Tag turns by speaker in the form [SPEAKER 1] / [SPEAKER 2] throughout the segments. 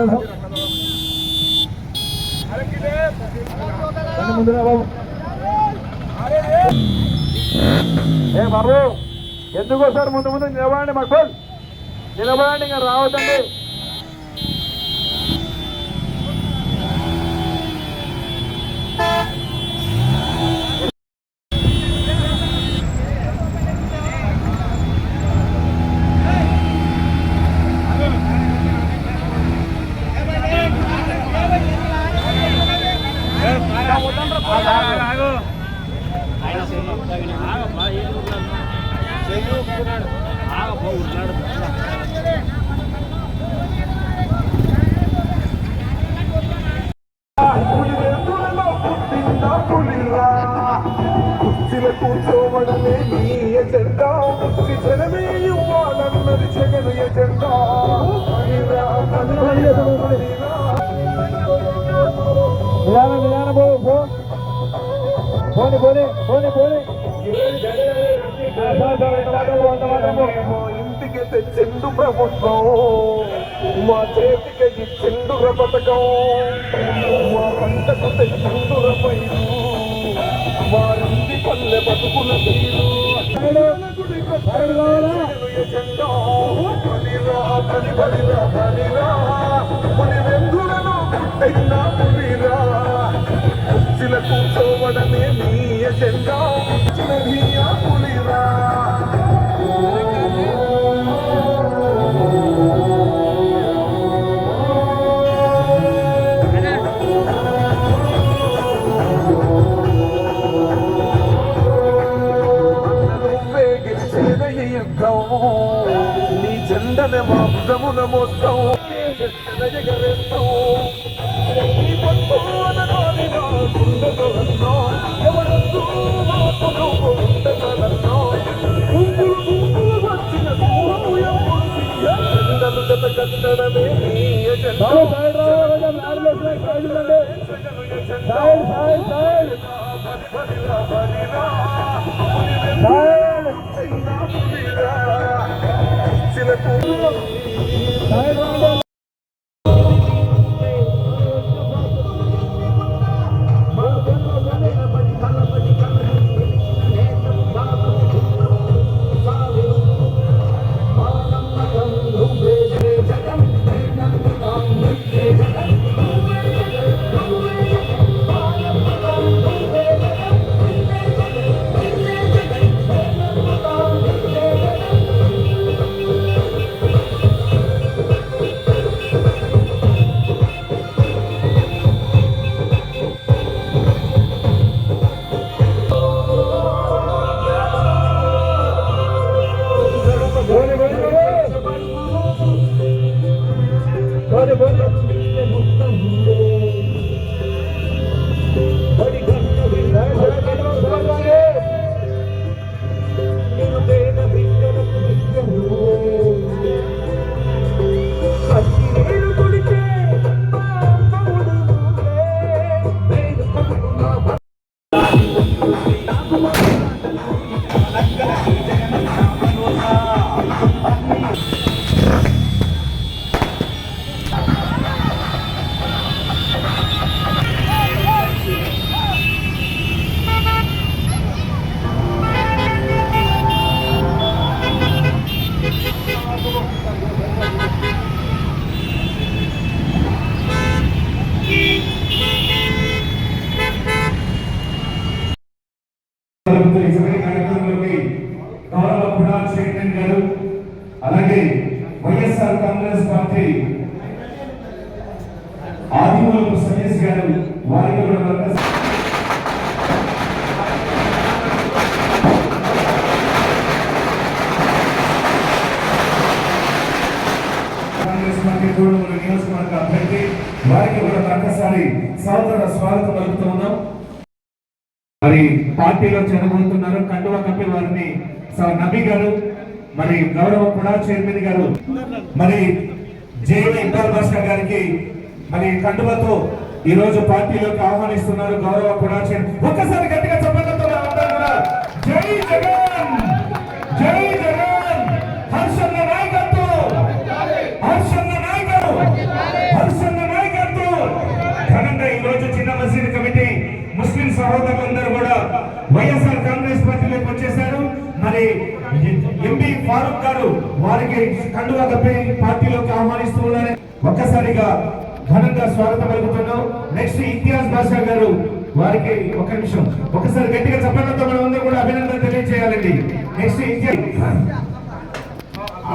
[SPEAKER 1] బాబు ఎందుకోసారి ముందు ముందు నిలబడండి, మాకు నిలబడండి, ఇంకా రావద్దండి. కూర్చోవడమే నీ ఎజెండా, జనమే ఇవ్వాలన్నది జగన్ ఎజెండా. ఇంటికి తెచ్చిండు ప్రభుత్వం, మా చేతికి ఇచ్చిండుర పథకం, మా పంటకు తెచ్చిండుర పైరు, వారింది పల్లె బతుకుల తీరు. కుర్చీల కూర్చోవడమే నీ ఎజెండా, పులిరా. నీ జెండనే మా భుజమున మోస్తాం, ఎగరేస్తాం. నీ పట్టుదలనో గుండెలన్నో ఎవరొద్దు మాటలు ఉండగలన్నో. గుంపులు గుంపులు వచ్చిన జెండలు జత కట్టడమే నీ ఎజెండా. అలాగే వైఎస్ఆర్ కాంగ్రెస్ పార్టీ ఆదిమూలపు సతీష్ గారు, వారికి కూడా కాంగ్రెస్ పార్టీ గూడూరు నియోజకవర్గ అభ్యర్థి, వారికి కూడా మరొకసారి సోదర స్వాగతం పలుకుతూ ఉన్నాం. మరి పార్టీలో చేరబోతున్నారు కండువా కప్పి వారిని నబీ గారు, మరి గౌరవ కుడా చైర్మన్ గారు, మరి జేవీ ఇక్బాల్ భాస్కర్ గారికి మరి కండువతో ఈ రోజు పార్టీలోకి ఆహ్వానిస్తున్నారు గౌరవ కుడా చైర్మన్. ఒక్కసారి గట్టిగా చెప్పడంతో జై జగన్, జై జగన్. హర్షన్న నాయకత్వం, హర్షన్న నాయకత్వం, మరి ఎంపీ ఫారూక్ గారు వారికి కండువా కప్పి పార్టీలోకి ఆహ్వానిస్తూ ఉన్నారు. ఒక్కసారిగా ఘనంగా స్వాగతం పలుకుతున్నాం. నెక్స్ట్ ఇంతియాజ్ బాషా గారు వారికి ఒక నిమిషం ఒకసారి గట్టిగా చెప్పడంతో మనం అందరూ కూడా అభినందన తెలియజేయాలండి. నెక్స్ట్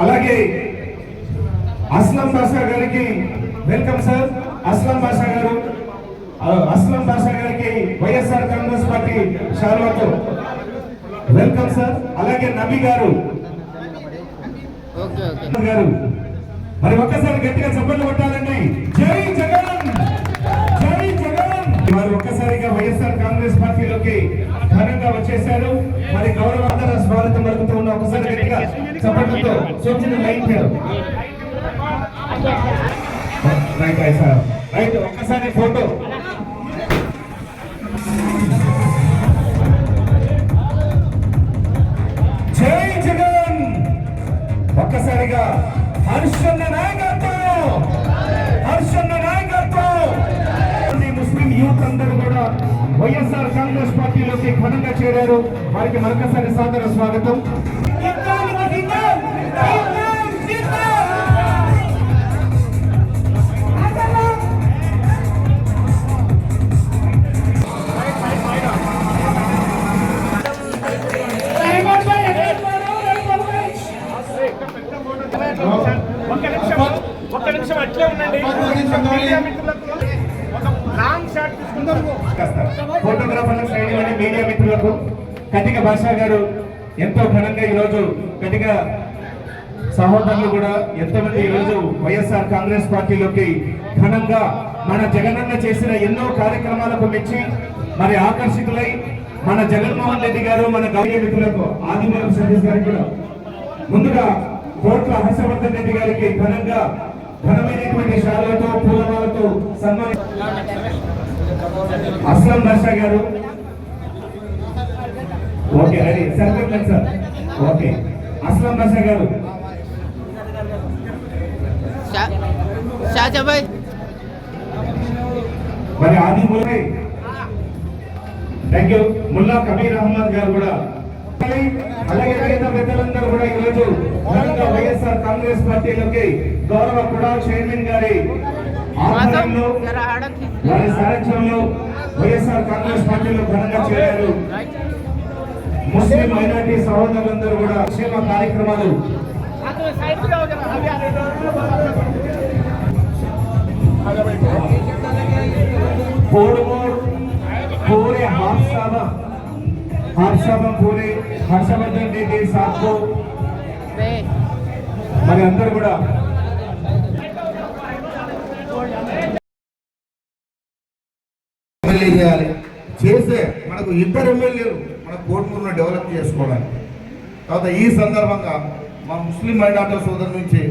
[SPEAKER 1] అలాగే అస్లం బాషా గారికి వెల్కమ్ సార్. అస్లం బాషా గారు, అస్లం బాషా గారికి వైఎస్ఆర్ కాంగ్రెస్ పార్టీ శాలువాతో వెల్కమ్ సార్. అలాగే నబీ గారు గారు మరి ఒక్కసారి గట్టిగా చప్పట్లు కొట్టాలండి. జై జగన్, జై జగన్. వారు ఒక్కసారిగా వైఎస్ఆర్ కాంగ్రెస్ పార్టీలోకి ఘనంగా వచ్చేశారు. మరి గౌరవంగా స్వాగతం పలుకుతూ ఉన్న ఒకసారి గట్టిగా చప్పట్లతో సూచన లైన్ రైట్ సార్, రైట్. ఒక్కసారి ఫోటో. జై జగన్. ఒక్కసారిగా హర్షన్న నాయకత్వం, హర్షన్న నాయకత్వం. ముస్లిం యూత్ అందరూ కూడా వైఎస్ఆర్ కాంగ్రెస్ పార్టీలోకి ఘనంగా చేరారు. వారికి మరొకసారి సాదర స్వాగతం.
[SPEAKER 2] ఒక్క నిమిషం అట్లే ఉండండి.
[SPEAKER 1] ఫోటోగ్రాఫర్లకు సైడ్ ఇవ్వండి. మీడియా మిత్రులకు కటిక భాషా గారు ఎంతో ఘనంగా ఈరోజు కటిక సహోదరులు కూడా ఎంతమంది ఈరోజు వైఎస్ఆర్ కాంగ్రెస్ పార్టీలోకి ఘనంగా మన జగనన్న చేసిన ఎన్నో కార్యక్రమాలకు మెచ్చి మరి ఆకర్షితులై మన జగన్మోహన్ రెడ్డి గారు మన గౌరవ మిత్రులకు ఆదిమూలం సతీష్ గారికి కూడా ముందుగా కోట్ల హర్షవర్ధన్ రెడ్డి గారికి ఘనమైనటువంటి శాలతో పూలమాలతో సన్మానం. అస్లం బాషా గారు ఓకే రెడీ సరిపోతుంది సార్. ఓకే అస్లం బాషా గారు మరి ఆది ముల్లై థ్యాంక్ యూ. ముల్లా కబీర్ అహ్మద్ గారు కూడా అలాగే మిగతా పెద్దలందరూ కూడా ఈరోజు ఘనంగా వైఎస్ఆర్ కాంగ్రెస్ పార్టీలోకి గౌరవ కుడా చైర్మన్ గారి ఆధ్వర్యంలో వారి సారథ్యంలో వైఎస్ఆర్ కాంగ్రెస్ పార్టీలో ఘనంగా చేరారు. ముస్లిం మైనార్టీ సహోదరులందరూ కూడా క్షేమ కార్యక్రమాలు पूरे पूरे हर्षवर्धन रेड्डी साहब को మరి అందరూ కూడా ఎమ్మెల్యే చేయాలి. చేస్తే మనకు ఇద్దరు ఎమ్మెల్యేలు మన కోట్మూరును డెవలప్ చేసుకోవడానికి. తర్వాత ఈ సందర్భంగా మా ముస్లిం మైనార్టీ సోదరు నుంచి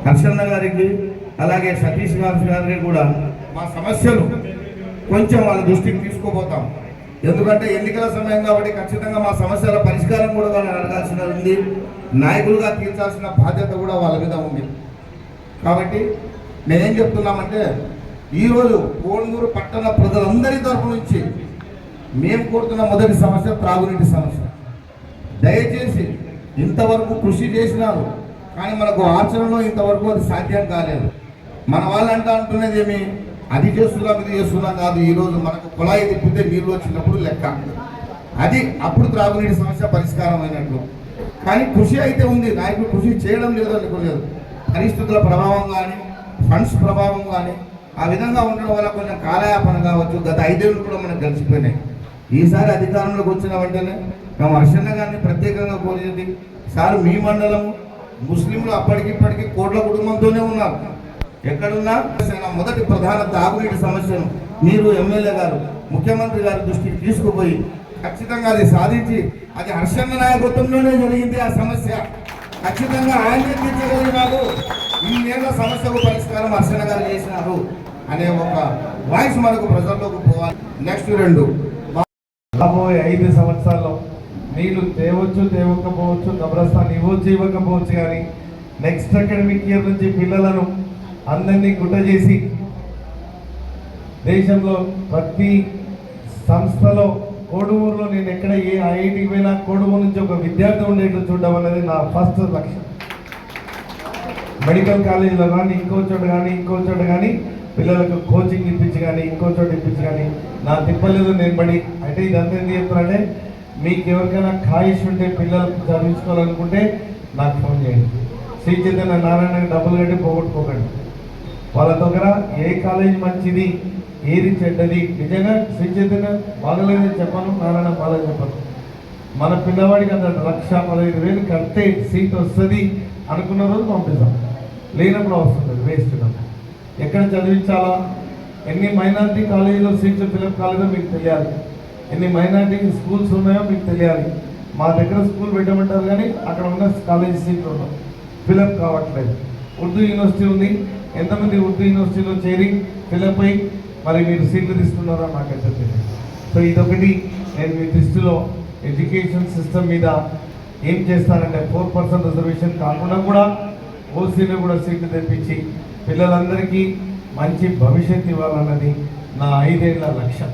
[SPEAKER 1] హర్షన్న గారికి అలాగే సతీష్ గారికి కూడా మా సమస్యలు కొంచెం వాళ్ళ దృష్టికి తీసుకుపోతాం. ఎందుకంటే ఎన్నికల సమయం కాబట్టి ఖచ్చితంగా మా సమస్యల పరిష్కారం కూడా వాళ్ళని అడగాల్సిన ఉంది. నాయకులుగా తీర్చాల్సిన బాధ్యత కూడా వాళ్ళ మీద ఉంది. కాబట్టి నేనేం చెప్తున్నామంటే ఈరోజు కోడూరు పట్టణ ప్రజలందరి తరపు నుంచి మేము కోరుతున్న మొదటి సమస్య త్రాగునీటి సమస్య. దయచేసి ఇంతవరకు కృషి చేసినారు కానీ మనకు ఆచరణలో ఇంతవరకు అది సాధ్యం కాలేదు. మన వాళ్ళంతా అంటున్నది ఏమి అది చేస్తున్నాం ఇది చేస్తున్నాం కాదు. ఈరోజు మనకు కుళాయి తిప్పితే నీళ్ళు వచ్చినప్పుడు లెక్క అది అప్పుడు త్రాగునీటి సమస్య పరిష్కారం అయినట్లు. కానీ కృషి అయితే ఉంది, నాయకులు కృషి చేయడం లేదు అనుకోలేదు. పరిస్థితుల ప్రభావం కానీ ఫండ్స్ ప్రభావం కానీ ఆ విధంగా ఉండడం వల్ల కొంచెం కాలయాపన కావచ్చు. గత 5 ఏళ్ళు కూడా మనకు గడిచిపోయినాయి. ఈసారి అధికారంలోకి వచ్చిన వెంటనే మేము హర్షన్న గారిని ప్రత్యేకంగా కోరేది సార్ మీ మండలము ముస్లింలు అప్పటికిప్పటికీ కోట్ల కుటుంబంతోనే ఉన్నారు. ఎక్కడున్నా మొదటి ప్రధాన తాగునీటి సమస్యను మీరు ఎమ్మెల్యే గారు ముఖ్యమంత్రి గారి దృష్టికి తీసుకుపోయి ఖచ్చితంగా అది సాధించి అది హర్షన్న నాయకత్వంలోనే జరిగింది. ఆ సమస్య ఖచ్చితంగా ఆయన తీర్చగలిగినారు. ఈ నేల సమస్యకు పరిష్కారం హర్షన్న గారు చేసినారు అనే ఒక వాయిస్ మనకు ప్రజల్లోకి పోవాలి. నెక్స్ట్ 2
[SPEAKER 3] రాబోయే 5 సంవత్సరాల్లో నీళ్లు తేవచ్చు తేవకపోవచ్చు, కబ్రస్థాన్ ఇవ్వచ్చు ఇవ్వకపోవచ్చు, కానీ నెక్స్ట్ అకాడమిక్ ఇయర్ నుంచి పిల్లలను అందరినీ గుట్ట చేసి దేశంలో ప్రతి సంస్థలో కోడుమూరులో నేను ఎక్కడ ఏ ఐఐటికి పోయినా కోడుమూరు నుంచి ఒక విద్యార్థి ఉండేట్లు చూడడం అనేది నా ఫస్ట్ లక్ష్యం. మెడికల్ కాలేజీలో కానీ ఇంకో చోట కానీ పిల్లలకు కోచింగ్ ఇప్పించి కానీ ఇంకో చోట ఇప్పించి కానీ నా తిప్పలేదు నేను బడి. అంటే ఇదంతా ఎందుకు చెప్తానంటే మీకు ఎవరికైనా ఖాయిష్ ఉంటే పిల్లలకు చదివించుకోవాలనుకుంటే నాకు ఫోన్ చేయండి. శ్రీ చైతన్య నారాయణకి డబ్బులు కట్టి పోగొట్టుకోకండి. వాళ్ళ దగ్గర ఏ కాలేజ్ మంచిది ఏది చెడ్డది, నిజంగా శ్రీ చైతన్య బాగలేదని చెప్పను, నారాయణ బాగా చెప్పను. మన పిల్లవాడికి అంత 1,15,000 కడితే సీట్ వస్తుంది అనుకున్న రోజు పంపిస్తాం, లేనప్పుడు వస్తుంది వేస్ట్. ఎక్కడ చదివించాలా, ఎన్ని మైనారిటీ కాలేజీలో సీట్లు ఫిలప్ కాలేదో మీకు తెలియాలి, ఎన్ని మైనారిటీ స్కూల్స్ ఉన్నాయో మీకు తెలియాలి. మా దగ్గర స్కూల్ పెట్టమంటారు కానీ అక్కడ ఉన్న కాలేజీ సీట్లు ఉన్నాయి, ఫిలప్ కావట్లేదు. ఉర్దూ యూనివర్సిటీ ఉంది, ఎంతమంది ఉర్దూ యూనివర్సిటీలో చేరి ఫిలప్ అయ్యి మరి మీరు సీట్లు తీసుకున్నారో నాకైతే తెలియదు. సో ఇదొకటి నేను మీ దృష్టిలో ఎడ్యుకేషన్ సిస్టమ్ మీద ఏం చేస్తానంటే 4% రిజర్వేషన్ కాకుండా కూడా ఓసీలో కూడా సీట్లు తెప్పించి పిల్లలందరికీ మంచి భవిష్యత్తు ఇవ్వాలన్నది నా 5 ఏళ్ల లక్ष्य.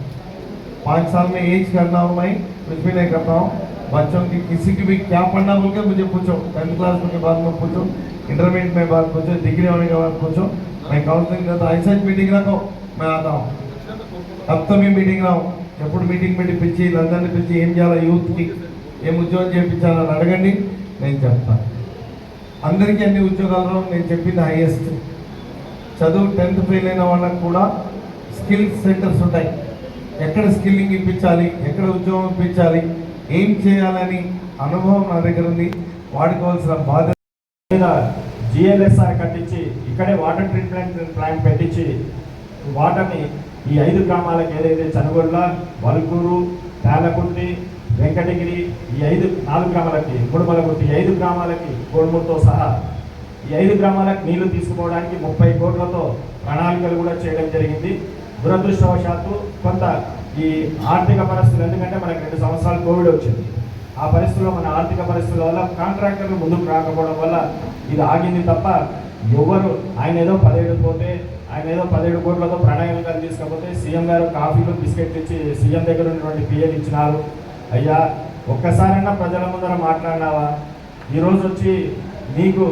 [SPEAKER 3] 5 साल में एज करना हूँ मैं, कुछ भी नहीं करता हूँ. बच्चों की किसी की भी क्या पढ़ना बोल के मुझे पूछो, 10th क्लास के बाद में पूछो, इंटरमीडिएट में बात पूछो, डिग्री होने के बाद पूछो. मैं काउंसलिंग करता हूँ, ऐसा मीटिंग रखो मैं आता हूँ. अब तो मैं मीटिंग रहा हूँ, ఎప్పుడు మీటింగ్ పెట్టి పిలిచి లందరిని పిలిచి ఏం చేయాలి, యూత్కి ఏం ఉద్యోగం చేయించాలని అడగండి, నేను చెప్తాను. అందరికీ అన్ని ఉద్యోగాలు నేను చెప్పింది హైయెస్ట్. చదువు 10th ఫెయిల్ అయిన వాళ్ళకు కూడా స్కిల్ సెంటర్స్ ఉంటాయి. ఎక్కడ స్కిల్లింగ్ ఇప్పించాలి, ఎక్కడ ఉద్యోగం ఇప్పించాలి, ఏం చేయాలని అనుభవం నా దగ్గర ఉంది. వాడుకోవాల్సిన బాధ్యత
[SPEAKER 2] జిఎల్ఎస్ఆర్ కట్టించి ఇక్కడే వాటర్ ట్రీట్మెంట్ ప్లాంట్ పెట్టించి వాటర్ని ఈ 5 గ్రామాలకు ఏదైతే చనుగొండ, వల్కూరు, తాళ్ళకుర్తి, వెంకటగిరి ఈ 4 గ్రామాలకి, కుడుమలగుర్తి 5 గ్రామాలకి కోడుమూరుతో సహా ఈ 5 గ్రామాలకు నీళ్లు తీసుకుపోవడానికి 30 కోట్లతో ప్రణాళికలు కూడా చేయడం జరిగింది. దురదృష్టవశాత్తు కొంత ఈ ఆర్థిక పరిస్థితులు, ఎందుకంటే మనకి 2 సంవత్సరాలు కోవిడ్ వచ్చింది, ఆ పరిస్థితుల్లో మన ఆర్థిక పరిస్థితుల వల్ల కాంట్రాక్టర్లు ముందుకు రాకపోవడం వల్ల ఇది ఆగింది తప్ప ఎవరు ఆయన ఏదో 17 కోట్లతో ప్రణాళికలు తీసుకపోతే సీఎం గారు కాఫీలు బిస్కెట్లు ఇచ్చి సీఎం దగ్గర ఉన్నటువంటి పిఎలు ఇచ్చినారు. అయ్యా ఒక్కసారైనా ప్రజల ముందర మాట్లాడినావా? ఈరోజు వచ్చి నీకు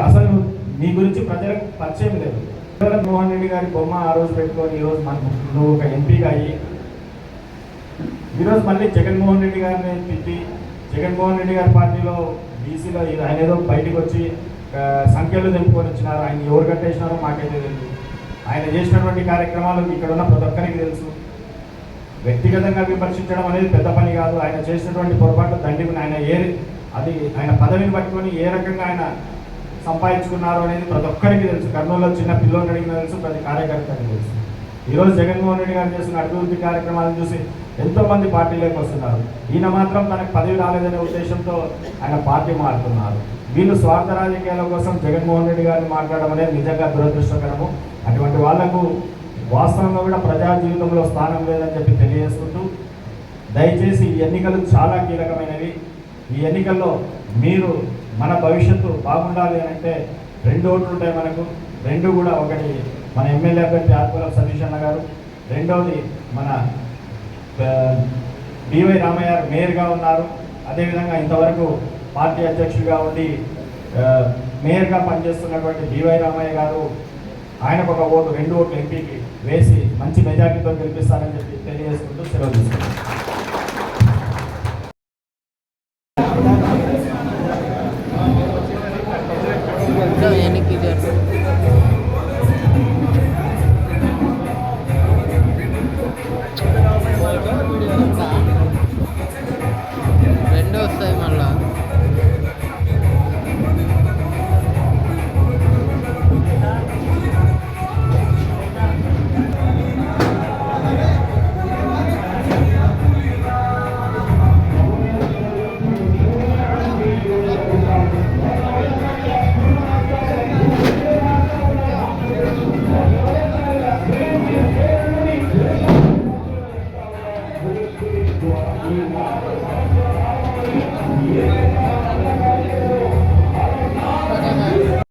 [SPEAKER 2] అసలు నీ గురించి ప్రజలకు పరిచయం లేదు. జగన్మోహన్ రెడ్డి గారి బొమ్మ ఆ రోజు పెట్టుకొని ఈరోజు మనకు నువ్వు ఒక ఎంపీగా అయ్యి ఈరోజు మళ్ళీ జగన్మోహన్ రెడ్డి గారిని తిట్టి జగన్మోహన్ రెడ్డి గారి పార్టీలో బీసీలో ఆయన ఏదో బయటకు వచ్చి సంఖ్యలు తెంపుకొని వచ్చినారు. ఆయన ఎవరు కట్టేసినారో మాకైతే తెలుసు. ఆయన చేసినటువంటి కార్యక్రమాలు ఇక్కడ ఉన్న ప్రతి ఒక్కరికి తెలుసు. వ్యక్తిగతంగా విమర్శించడం అనేది పెద్ద పని కాదు. ఆయన చేసినటువంటి పొరపాటు దండిని ఆయన పదవిని పట్టుకొని ఏ రకంగా ఆయన సంపాదించుకున్నారు అనేది ప్రతి ఒక్కరికి తెలుసు. కర్నూలులో చిన్న పిల్లల్ని అడిగినా తెలుసు, ప్రతి కార్యకర్తకి తెలుసు. ఈరోజు జగన్మోహన్ రెడ్డి గారు చేస్తున్న అభివృద్ధి కార్యక్రమాలను చూసి ఎంతోమంది పార్టీలోకి వస్తున్నారు. ఈయన మాత్రం తనకు పదవి రాలేదనే ఉద్దేశంతో ఆయన పార్టీ మారుతున్నారు. వీళ్ళు స్వార్థ రాజకీయాల కోసం జగన్మోహన్ రెడ్డి గారిని మాట్లాడడం అనేది నిజంగా దురదృష్టకరము. అటువంటి వాళ్లకు వాస్తవంగా కూడా ప్రజా జీవితంలో స్థానం లేదని చెప్పి తెలియజేసుకుంటూ, దయచేసి ఈ ఎన్నికలు చాలా కీలకమైనవి. ఈ ఎన్నికల్లో మీరు మన భవిష్యత్తు బాగుండాలి అని అంటే 2 ఓట్లు ఉంటాయి మనకు. 2 కూడా, ఒకటి మన ఎమ్మెల్యే అభ్యర్థి ఆత్మూలపు సతీష్ అన్న గారు, రెండవది మన డివై రామయ్య గారు మేయర్గా ఉన్నారు. అదేవిధంగా ఇంతవరకు పార్టీ అధ్యక్షుడిగా ఉండి మేయర్గా పనిచేస్తున్నటువంటి డివై రామయ్య గారు, ఆయనకు ఒక ఓటు, 2 ఓట్లు ఎంపీకి వేసి మంచి మెజార్టీతో గెలిపిస్తారని చెప్పి తెలియజేసుకుంటూ సెలవు తీసుకుంటాం.